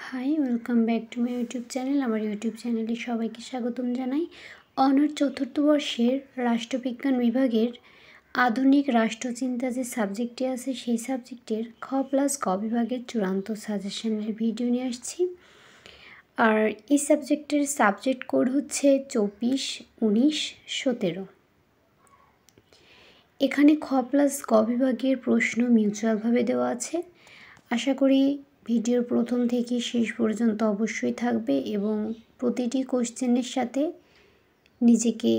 Hi welcome back to my YouTube channel. আমার YouTube চ্যানেলে সবাইকে স্বাগতম জানাই। অনার্স চতুর্থ বর্ষের রাষ্ট্রবিজ্ঞান বিভাগের আধুনিক রাষ্ট্রচিন্তা যে সাবজেক্টটি আছে সেই সাবজেক্টের খ+ক বিভাগের চূড়ান্ত সাজেশনের ভিডিও নিয়ে আসছি। আর এই সাবজেক্টের সাবজেক্ট কোড হচ্ছে 24, 19, 17। এখানে খ+ক বিভাগের প্রশ্ন মিউচুয়ালভাবে দেওয়া আছে। আশা করি ভিডিওর প্রথম থেকে শেষ পর্যন্ত অবশ্যই থাকবে এবং প্রতিটি কোশ্চেনের সাথে নিজেকে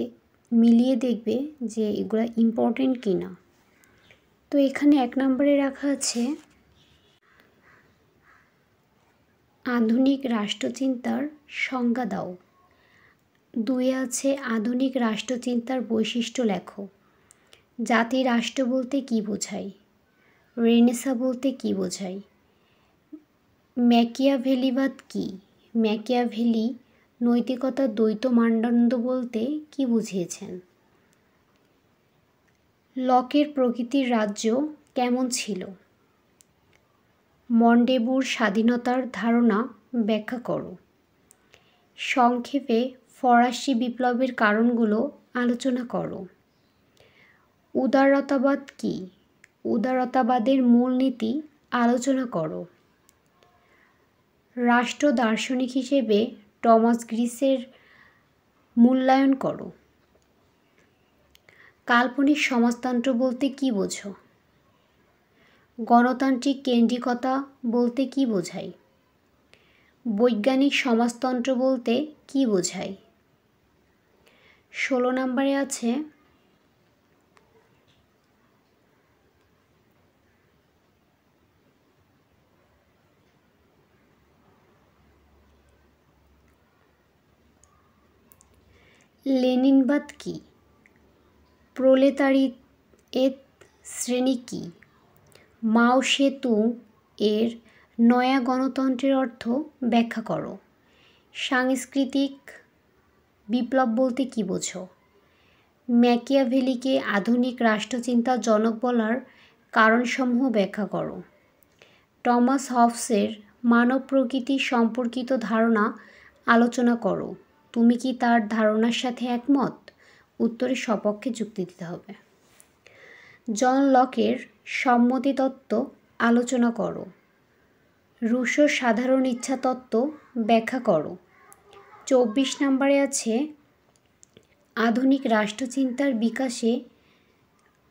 মিলিয়ে দেখবে যে এগুলো ইম্পর্টেন্ট কি না। তো এখানে 1 নম্বরে রাখা আছে আধুনিক রাষ্ট্রচিন্তার সংজ্ঞা দাও। 2 আছে আধুনিক রাষ্ট্রচিন্তার বৈশিষ্ট্য লেখো। জাতি রাষ্ট্র বলতে কী বোঝায়? রেনেসাঁ বলতে কী বোঝায়? ম্যাকিয়াভেলিবাদ কী? ম্যাকিয়াভেলি নৈতিকতার দ্বৈত মানদণ্ড বলতে কী বুঝিয়েছেন? লকের প্রকৃতির রাজ্য কেমন ছিল? মন্টেস্ক্যুর স্বাধীনতার ধারণা ব্যাখ্যা করো। সংক্ষেপে ফরাসি বিপ্লবের কারণগুলো আলোচনা করো। উদারতাবাদ কী? উদারতাবাদের মূলনীতি আলোচনা করো। রাষ্ট্র দার্শনিক হিসেবে টমাস গ্রিসের মূল্যায়ন করো। কাল্পনিক সমাজতন্ত্র বলতে কী বোঝো? গণতান্ত্রিক কেন্দ্রিকতা বলতে কী বোঝায়? বৈজ্ঞানিক সমাজতন্ত্র বলতে কী বোঝায়? 16 নম্বরে আছে লেনিনবাদ কী? প্রোলেতারিয়েত শ্রেণী কী? মাও সেতুং এর নয়া গণতন্ত্রের অর্থ ব্যাখ্যা করো। সাংস্কৃতিক বিপ্লব বলতে কী বোঝো? ম্যাকিয়াভেলিকে আধুনিক রাষ্ট্রচিন্তার জনক বলার কারণসমূহ ব্যাখ্যা করো। টমাস হবসের মানব প্রকৃতি সম্পর্কিত ধারণা আলোচনা করো। তুমি কি তার ধারণার সাথে একমত? উত্তরে সপক্ষে যুক্তি দিতে হবে। জন লকের সম্মতি তত্ত্ব আলোচনা করো। রুশোর সাধারণ ইচ্ছা তত্ত্ব ব্যাখ্যা করো। 24 নম্বরে আছে আধুনিক রাষ্ট্রচিন্তার বিকাশে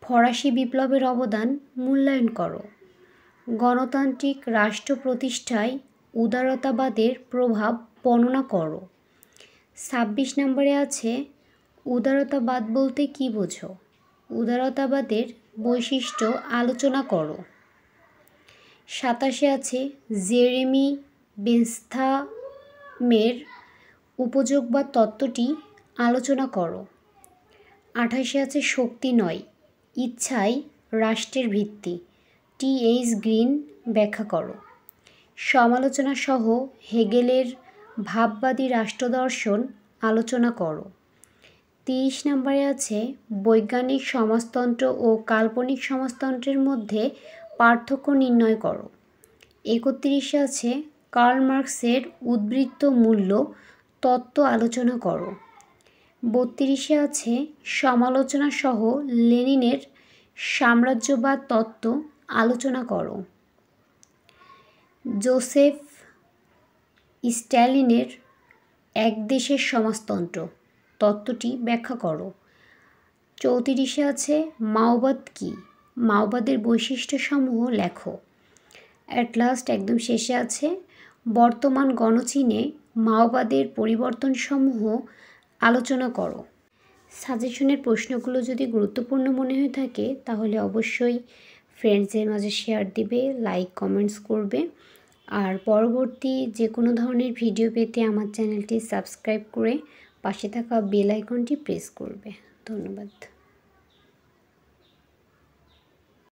ফরাসি বিপ্লবের অবদান মূল্যায়ন করো। গণতান্ত্রিক রাষ্ট্র প্রতিষ্ঠায় উদারতাবাদের প্রভাব বর্ণনা করো। 26 নম্বরে আছে উদারতাবাদ বলতে কী বোঝো? উদারতাবাদের বৈশিষ্ট্য আলোচনা করো। 27 আছে জেরেমি বেন্থামের উপযোগবাদ তত্ত্বটি আলোচনা করো। 28 আছে শক্তি নয়, ইচ্ছাই রাষ্ট্রের ভিত্তি। টি.এইচ. গ্রিন ব্যাখ্যা করো। সমালোচনা সহ হেগেলের ভাববাদী রাষ্ট্রদর্শন আলোচনা করো। 30 নম্বরে আছে বৈজ্ঞানিক সমাজতন্ত্র ও কাল্পনিক সমাজতন্ত্রের মধ্যে পার্থক্য নির্ণয় করো। 31 আছে কার্ল মার্কসের উদ্বৃত্ত মূল্য তত্ত্ব আলোচনা করো। 32 আছে সমালোচনা সহ লেনিনের সাম্রাজ্যবাদ তত্ত্ব আলোচনা করো। জোসেফ স্ট্যালিনের এক দেশের সমাজতন্ত্র তত্ত্বটি ব্যাখ্যা করো। 34 আছে মাওবাদ কী? মাওবাদের বৈশিষ্ট্যসমূহ লেখো। অ্যাট লাস্ট একদম শেষে আছে বর্তমান গণচীনে মাওবাদের পরিবর্তনসমূহ আলোচনা করো। সাজেশনের প্রশ্নগুলো যদি গুরুত্বপূর্ণ মনে হয়ে থাকে তাহলে অবশ্যই ফ্রেন্ডসদের মাঝে শেয়ার দিবে, লাইক কমেন্টস করবে। আর পরবর্তী যে কোনো ধরনের ভিডিও পেতে আমার চ্যানেলটি সাবস্ক্রাইব করে পাশে থাকা বেল আইকনটি প্রেস করবে। ধন্যবাদ।